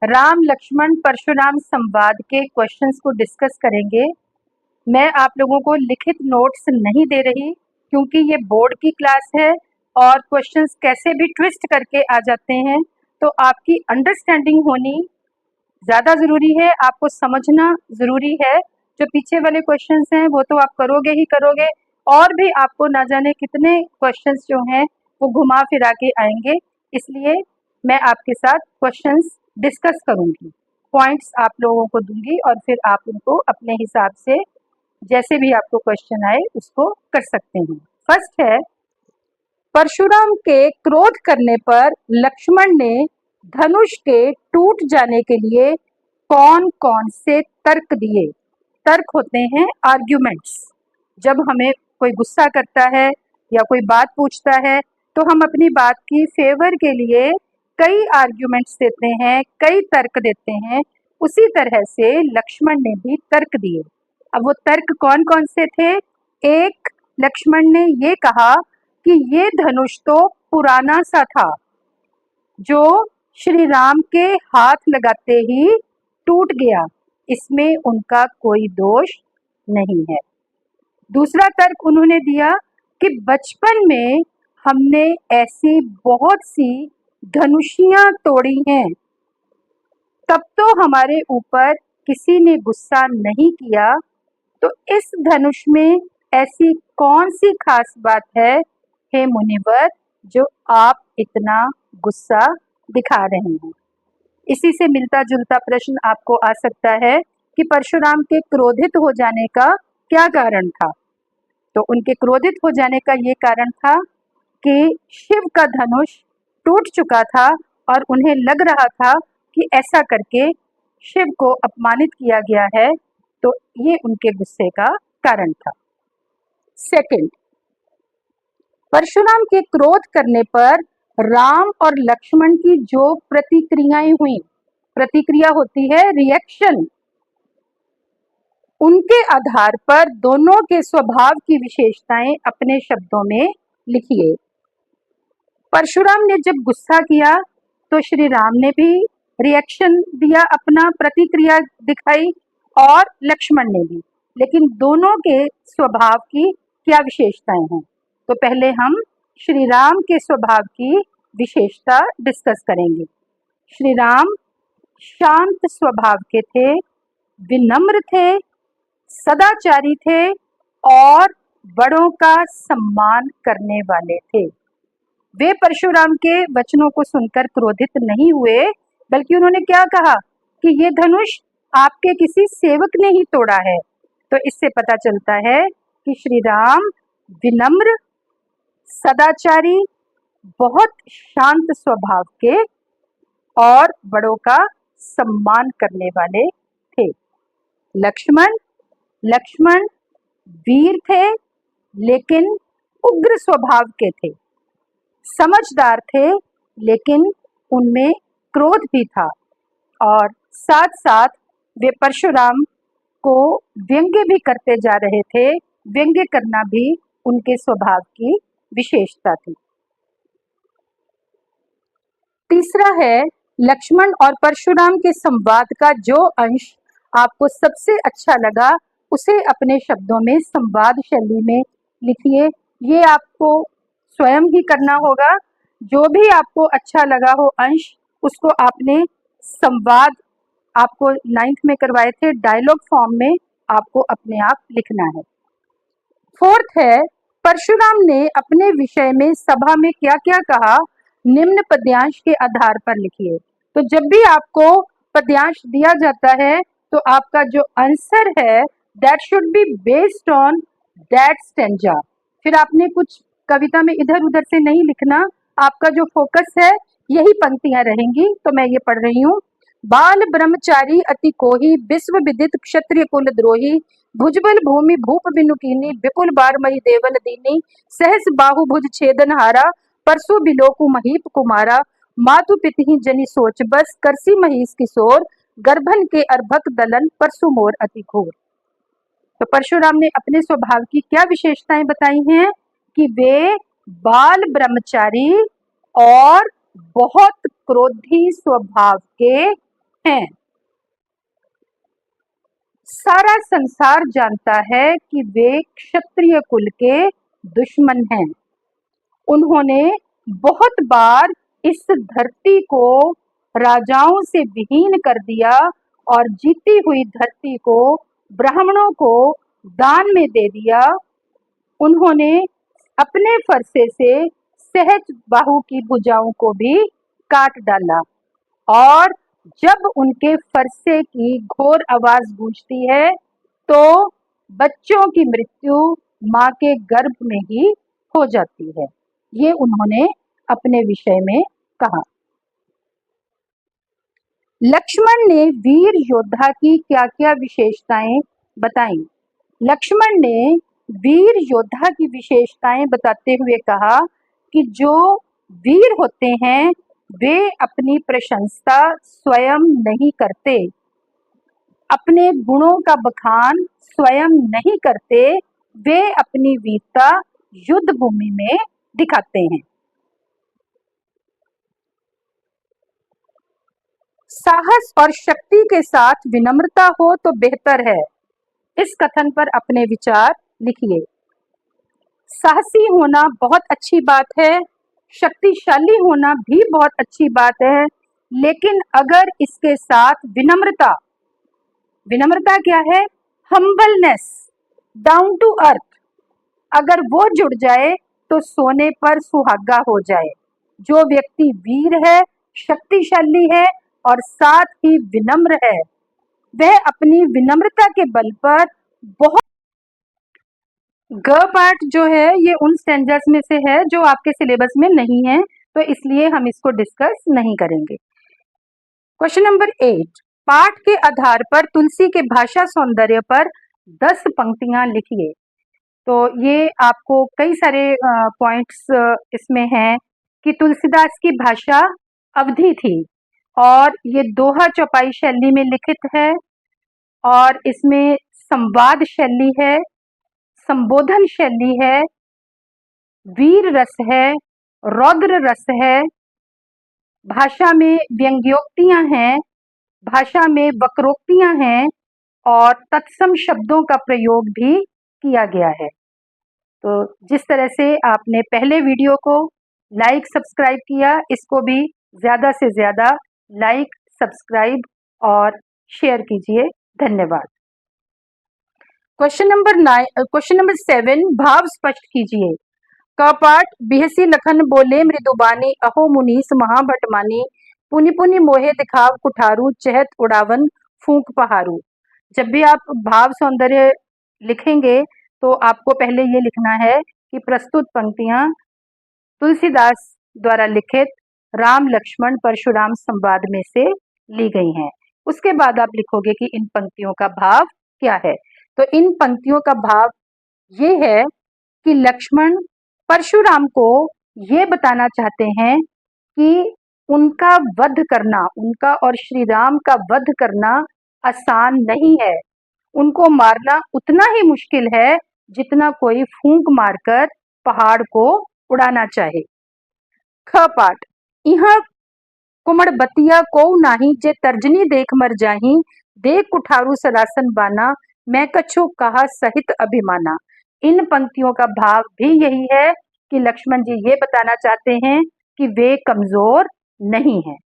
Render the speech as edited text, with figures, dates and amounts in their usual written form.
राम लक्ष्मण परशुराम संवाद के क्वेश्चंस को डिस्कस करेंगे। मैं आप लोगों को लिखित नोट्स नहीं दे रही क्योंकि ये बोर्ड की क्लास है और क्वेश्चंस कैसे भी ट्विस्ट करके आ जाते हैं, तो आपकी अंडरस्टैंडिंग होनी ज़्यादा ज़रूरी है, आपको समझना ज़रूरी है। जो पीछे वाले क्वेश्चंस हैं वो तो आप करोगे ही करोगे, और भी आपको ना जाने कितने क्वेश्चंस जो हैं वो घुमा फिरा के आएंगे। इसलिए मैं आपके साथ क्वेश्चंस डिस्कस करूंगी, पॉइंट्स आप लोगों को दूंगी और फिर आप उनको अपने हिसाब से जैसे भी आपको क्वेश्चन आए उसको कर सकते हैं। फर्स्ट है, परशुराम के क्रोध करने पर लक्ष्मण ने धनुष के टूट जाने के लिए कौन कौन से तर्क दिए। तर्क होते हैं आर्ग्यूमेंट्स। जब हमें कोई गुस्सा करता है या कोई बात पूछता है तो हम अपनी बात की फेवर के लिए कई आर्ग्यूमेंट्स देते हैं, कई तर्क देते हैं। उसी तरह से लक्ष्मण ने भी तर्क दिए। अब वो तर्क कौन कौन से थे? एक, लक्ष्मण ने ये कहा कि ये धनुष तो पुराना सा था, जो श्री राम के हाथ लगाते ही टूट गया, इसमें उनका कोई दोष नहीं है। दूसरा तर्क उन्होंने दिया कि बचपन में हमने ऐसी बहुत सी धनुषियां तोड़ी हैं, तब तो हमारे ऊपर किसी ने गुस्सा नहीं किया, तो इस धनुष में ऐसी कौन सी खास बात है हे मुनिवर जो आप इतना गुस्सा दिखा रहे हैं। इसी से मिलता जुलता प्रश्न आपको आ सकता है कि परशुराम के क्रोधित हो जाने का क्या कारण था। तो उनके क्रोधित हो जाने का ये कारण था कि शिव का धनुष टूट चुका था और उन्हें लग रहा था कि ऐसा करके शिव को अपमानित किया गया है, तो ये उनके गुस्से का कारण था। सेकंड, परशुराम के क्रोध करने पर राम और लक्ष्मण की जो प्रतिक्रियाएं हुई, प्रतिक्रिया होती है रिएक्शन, उनके आधार पर दोनों के स्वभाव की विशेषताएं अपने शब्दों में लिखिए। परशुराम ने जब गुस्सा किया तो श्री राम ने भी रिएक्शन दिया, अपना प्रतिक्रिया दिखाई, और लक्ष्मण ने भी। लेकिन दोनों के स्वभाव की क्या विशेषताएं हैं? तो पहले हम श्री राम के स्वभाव की विशेषता डिस्कस करेंगे। श्री राम शांत स्वभाव के थे, विनम्र थे, सदाचारी थे और बड़ों का सम्मान करने वाले थे। वे परशुराम के वचनों को सुनकर क्रोधित नहीं हुए, बल्कि उन्होंने क्या कहा कि ये धनुष आपके किसी सेवक ने ही तोड़ा है। तो इससे पता चलता है कि श्री राम विनम्र, सदाचारी, बहुत शांत स्वभाव के और बड़ों का सम्मान करने वाले थे। लक्ष्मण वीर थे लेकिन उग्र स्वभाव के थे, समझदार थे लेकिन उनमें क्रोध भी था, और साथ साथ वे परशुराम को व्यंग्य भी करते जा रहे थे। व्यंग्य करना भी उनके स्वभाव की विशेषता थी। तीसरा है, लक्ष्मण और परशुराम के संवाद का जो अंश आपको सबसे अच्छा लगा उसे अपने शब्दों में संवाद शैली में लिखिए। ये आपको स्वयं ही करना होगा। जो भी आपको अच्छा लगा हो अंश, उसको आपने संवाद, आपको 9th में करवाए थे डायलॉग फॉर्म में, आपको अपने आप लिखना है। फोर्थ है, परशुराम ने अपने विषय में सभा में क्या क्या कहा, निम्न पद्यांश के आधार पर लिखिए। तो जब भी आपको पद्यांश दिया जाता है तो आपका जो आंसर है that should be based on that stanza. फिर आपने कुछ कविता में इधर उधर से नहीं लिखना, आपका जो फोकस है यही पंक्तियां रहेंगी। तो मैं ये पढ़ रही हूँ। बाल ब्रह्मचारी अति कोही, विश्व विदित क्षत्रिय कुल द्रोही, भुजबल भूमि भूप बिनुकीनी, विपुल बारमयी देवल दीनी, सहस बाहु भुज छेदन हारा, परसु बिलोकु महीप कुमारा, मातु पितहि जनि सोच बस, करसी महीस किशोर, गर्भन के अर्भक दलन, परसु मोर अति घोर। तो परशुराम ने अपने स्वभाव की क्या विशेषताएं बताई हैं कि वे बाल ब्रह्मचारी और बहुत क्रोधी स्वभाव के हैं। सारा संसार जानता है कि वे क्षत्रिय कुल के दुश्मन हैं। उन्होंने बहुत बार इस धरती को राजाओं से विहीन कर दिया और जीती हुई धरती को ब्राह्मणों को दान में दे दिया। उन्होंने अपने फरसे से सहज बाहु की भुजाओं को भी काट डाला और जब उनके फरसे की घोर आवाज गूंजती है तो बच्चों की मृत्यु मां के गर्भ में ही हो जाती है। ये उन्होंने अपने विषय में कहा। लक्ष्मण ने वीर योद्धा की क्या क्या विशेषताएं बताई। लक्ष्मण ने वीर योद्धा की विशेषताएं बताते हुए कहा कि जो वीर होते हैं वे अपनी प्रशंसा स्वयं नहीं करते, अपने गुणों का बखान स्वयं नहीं करते, वे अपनी वीरता युद्ध भूमि में दिखाते हैं। साहस और शक्ति के साथ विनम्रता हो तो बेहतर है। इस कथन पर अपने विचार लिखिए। साहसी होना बहुत अच्छी बात है, शक्तिशाली होना भी बहुत अच्छी बात है, लेकिन अगर इसके साथ विनम्रता, विनम्रता क्या है? हम्बलनेस, डाउन टू अर्थ, अगर वो जुड़ जाए तो सोने पर सुहागा हो जाए। जो व्यक्ति वीर है, शक्तिशाली है और साथ ही विनम्र है, वह अपनी विनम्रता के बल पर बहुत। ग पार्ट जो है ये उन स्टैंजर्स में से है जो आपके सिलेबस में नहीं है, तो इसलिए हम इसको डिस्कस नहीं करेंगे। क्वेश्चन नंबर 8, पाठ के आधार पर तुलसी के भाषा सौंदर्य पर 10 पंक्तियां लिखिए। तो ये आपको कई सारे पॉइंट्स इसमें हैं कि तुलसीदास की भाषा अवधी थी और ये दोहा चौपाई शैली में लिखित है और इसमें संवाद शैली है, संबोधन शैली है, वीर रस है, रौद्र रस है, भाषा में व्यंग्योक्तियां हैं, भाषा में वक्रोक्तियां हैं और तत्सम शब्दों का प्रयोग भी किया गया है। तो जिस तरह से आपने पहले वीडियो को लाइक सब्सक्राइब किया, इसको भी ज़्यादा से ज़्यादा लाइक सब्सक्राइब और शेयर कीजिए। धन्यवाद। क्वेश्चन नंबर 7, भाव स्पष्ट कीजिए। क पाठ, बिहसी लखन बोले मृदुबानी, अहो मुनीस महाभट मानी, पुनि पुनि मोहे दिखाव कुठारू, चहत उड़ावन फूंक पहारू। जब भी आप भाव सौंदर्य लिखेंगे तो आपको पहले ये लिखना है कि प्रस्तुत पंक्तियां तुलसीदास द्वारा लिखित राम लक्ष्मण परशुराम संवाद में से ली गई हैं। उसके बाद आप लिखोगे कि इन पंक्तियों का भाव क्या है। तो इन पंक्तियों का भाव ये है कि लक्ष्मण परशुराम को ये बताना चाहते हैं कि उनका वध करना, उनका और श्री राम का वध करना आसान नहीं है। उनको मारना उतना ही मुश्किल है जितना कोई फूंक मारकर पहाड़ को उड़ाना चाहे। ख पाठ, इहाँ कुमड़ बतिया को नाही, जे तर्जनी देख मर जाही, देख कुठारू सरासन बाना, मैं कछु कहा सहित अभिमाना। इन पंक्तियों का भाव भी यही है कि लक्ष्मण जी ये बताना चाहते हैं कि वे कमजोर नहीं हैं।